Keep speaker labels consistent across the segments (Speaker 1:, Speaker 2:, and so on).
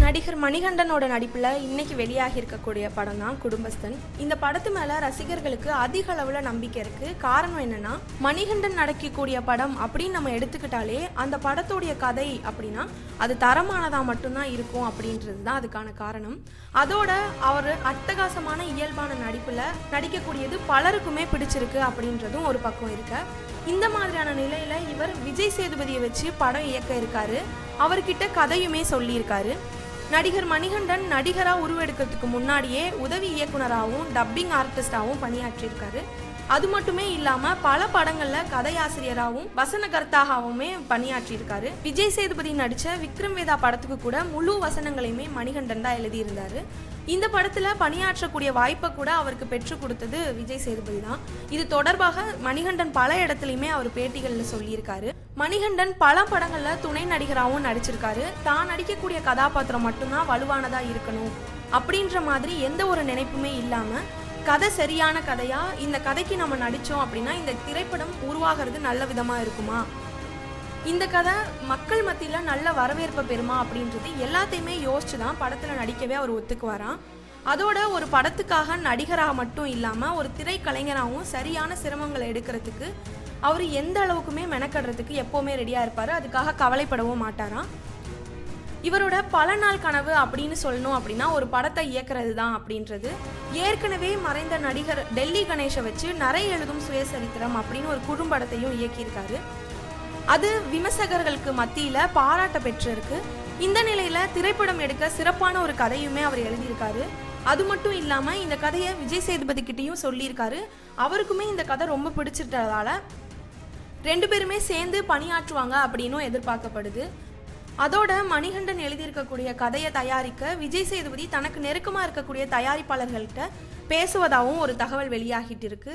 Speaker 1: நடிகர் மணிகண்டனோட நடிப்பில் இன்னைக்கு வெளியாகி இருக்கக்கூடிய படம் தான் குடும்பஸ்தன். இந்த படத்து மேலே ரசிகர்களுக்கு அதிக அளவில் நம்பிக்கை இருக்குது. காரணம் என்னன்னா, மணிகண்டன் நடிக்கக்கூடிய படம் அப்படின்னு நம்ம எடுத்துக்கிட்டாலே அந்த படத்தோடைய கதை அப்படின்னா அது தரமானதாக மட்டும்தான் இருக்கும் அப்படின்றது தான் அதுக்கான காரணம். அதோட அவர் அட்டகாசமான இயல்பான நடிப்பில் நடிக்கக்கூடியது பலருக்குமே பிடிச்சிருக்கு அப்படின்றதும் ஒரு பக்கம் இருக்கு. இந்த மாதிரியான நிலையில இவர் விஜய் சேதுபதியை வச்சு படம் இயக்க இருக்காரு. அவர்கிட்ட கதையுமே சொல்லியிருக்காரு. நடிகர் மணிகண்டன் நடிகராக உருவெடுக்கிறதுக்கு முன்னாடியே உதவி இயக்குனராகவும் டப்பிங் ஆர்டிஸ்டாகவும் பணியாற்றியிருக்காரு. அது மட்டுமே இல்லாம பல படங்கள்ல கதையாசிரியராகவும் வசனகர்த்தாகவுமே பணியாற்றியிருக்காரு. விஜய் சேதுபதி நடிச்ச விக்ரம் வேதா படத்துக்கு கூட முழு வசனங்களையுமே மணிகண்டன் தான் எழுதியிருந்தாரு. இந்த படத்துல பணியாற்றக்கூடிய வாய்ப்பை கூட அவருக்கு பெற்றுக் கொடுத்தது விஜய் சேதுபதி தான். இது தொடர்பாக மணிகண்டன் பல இடத்துலையுமே அவர் பேட்டிகளில் சொல்லியிருக்காரு. மணிகண்டன் பல படங்கள்ல துணை நடிகராகவும் நடிச்சிருக்காரு. தான் நடிக்கக்கூடிய கதாபாத்திரம் மட்டும்தான் வலுவானதா இருக்கணும் அப்படின்ற மாதிரி எந்த ஒரு நினைப்புமே இல்லாம, கதை சரியான கதையா, இந்த கதைக்கு நம்ம நடிச்சோம் அப்படின்னா இந்த திரைப்படம் உருவாகிறது நல்ல விதமா இருக்குமா, இந்த கதை மக்கள் மத்தியில் நல்ல வரவேற்பை பெறுமா அப்படின்றது எல்லாத்தையுமே யோசிச்சு தான் படத்தில் நடிக்கவே அவர் ஒத்துக்குவாராம். அதோட ஒரு படத்துக்காக நடிகராக மட்டும் இல்லாமல் ஒரு திரைக்கலைஞராகவும் சரியான சிரமங்களை எடுக்கிறதுக்கு அவர் எந்த அளவுக்குமே மெனக்கடுறதுக்கு எப்போவுமே ரெடியாக இருப்பார். அதுக்காக கவலைப்படவும் மாட்டாராம். இவரோட பல நாள் கனவு அப்படின்னு சொல்லணும் அப்படின்னா ஒரு படத்தை இயக்கிறது தான் அப்படின்றது. ஏற்கனவே மறைந்த நடிகர் டெல்லி கணேஷை வச்சு நிறைய எழுதும் சுயசரித்திரம் அப்படின்னு ஒரு குறும்படத்தையும் இயக்கியிருக்காரு. அது விமர்சகர்களுக்கு மத்தியில் பாராட்ட பெற்றிருக்கு. இந்த நிலையில திரைப்படம் எடுக்க சிறப்பான ஒரு கதையுமே அவர் எழுதியிருக்காரு. அது மட்டும் இல்லாமல் இந்த கதையை விஜய் சேதுபதி கிட்டையும் சொல்லியிருக்காரு. அவருக்குமே இந்த கதை ரொம்ப பிடிச்சிட்டதால 2 பேருமே சேர்ந்து பணியாற்றுவாங்க அப்படின்னும் எதிர்பார்க்கப்படுது. அதோட மணிகண்டன் எழுதியிருக்கக்கூடிய கதையை தயாரிக்க விஜய் சேதுபதி தனக்கு நெருக்கமாக இருக்கக்கூடிய தயாரிப்பாளர்கள்ட்ட பேசுவதாகவும் ஒரு தகவல் வெளியாகிட்டு இருக்கு.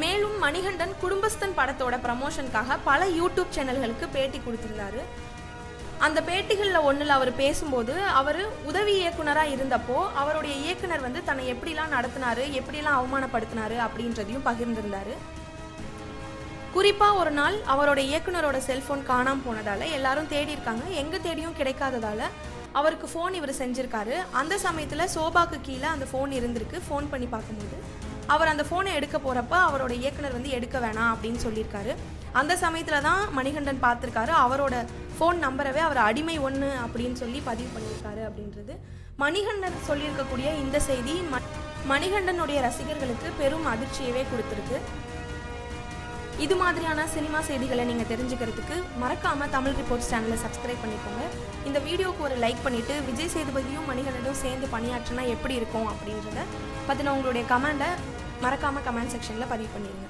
Speaker 1: மேலும் மணிகண்டன் குடும்பஸ்தன் படத்தோட ப்ரமோஷனுக்காக பல யூடியூப் சேனல்களுக்கு பேட்டி கொடுத்திருந்தாரு. அந்த பேட்டிகளில் ஒன்றில் அவர் பேசும்போது அவர் உதவி இயக்குனராக இருந்தப்போ அவருடைய இயக்குனர் தன்னை எப்படிலாம் நடத்தினாரு, எப்படிலாம் அவமானப்படுத்தினாரு அப்படின்றதையும் பகிர்ந்திருந்தாரு. குறிப்பாக ஒரு நாள் அவரோட இயக்குனரோட செல்ஃபோன் காணாமல் போனதால் எல்லாரும் தேடி இருக்காங்க. எங்கே தேடியும் கிடைக்காததால் அவருக்கு ஃபோன் இவர் செஞ்சுருக்காரு. அந்த சமயத்தில் சோபாக்கு கீழே அந்த ஃபோன் இருந்திருக்கு. ஃபோன் பண்ணி பார்க்கும்போது அவர் அந்த ஃபோனை எடுக்க போகிறப்ப அவரோட இயக்குனர் எடுக்க வேணாம் அப்படின்னு சொல்லியிருக்காரு. அந்த சமயத்தில் தான் மணிகண்டன் பார்த்துருக்காரு. அவரோட ஃபோன் நம்பரவே அவர் அடிமை 1 அப்படின்னு சொல்லி பதிவு பண்ணியிருக்காரு அப்படின்றது. மணிகண்டன் சொல்லியிருக்கக்கூடிய இந்த செய்தி மணிகண்டனுடைய ரசிகர்களுக்கு பெரும் அதிர்ச்சியவே கொடுத்துருக்கு. இது மாதிரியான சினிமா செய்திகளை நீங்கள் தெரிஞ்சுக்கிறதுக்கு மறக்காமல் தமிழ் ரிப்போர்ட்ஸ் சேனலை சப்ஸ்கிரைப் பண்ணிக்கோங்க. இந்த வீடியோவுக்கு ஒரு லைக் பண்ணிவிட்டு விஜய் சேதுபதியும் மணிகண்டனும் சேர்ந்து பணியாற்றினா எப்படி இருக்கும் அப்படின்றத பற்றின உங்களுடைய கமெண்ட்டை மறக்காமல் கமெண்ட் செக்ஷனில் பதிவு பண்ணிடுங்க.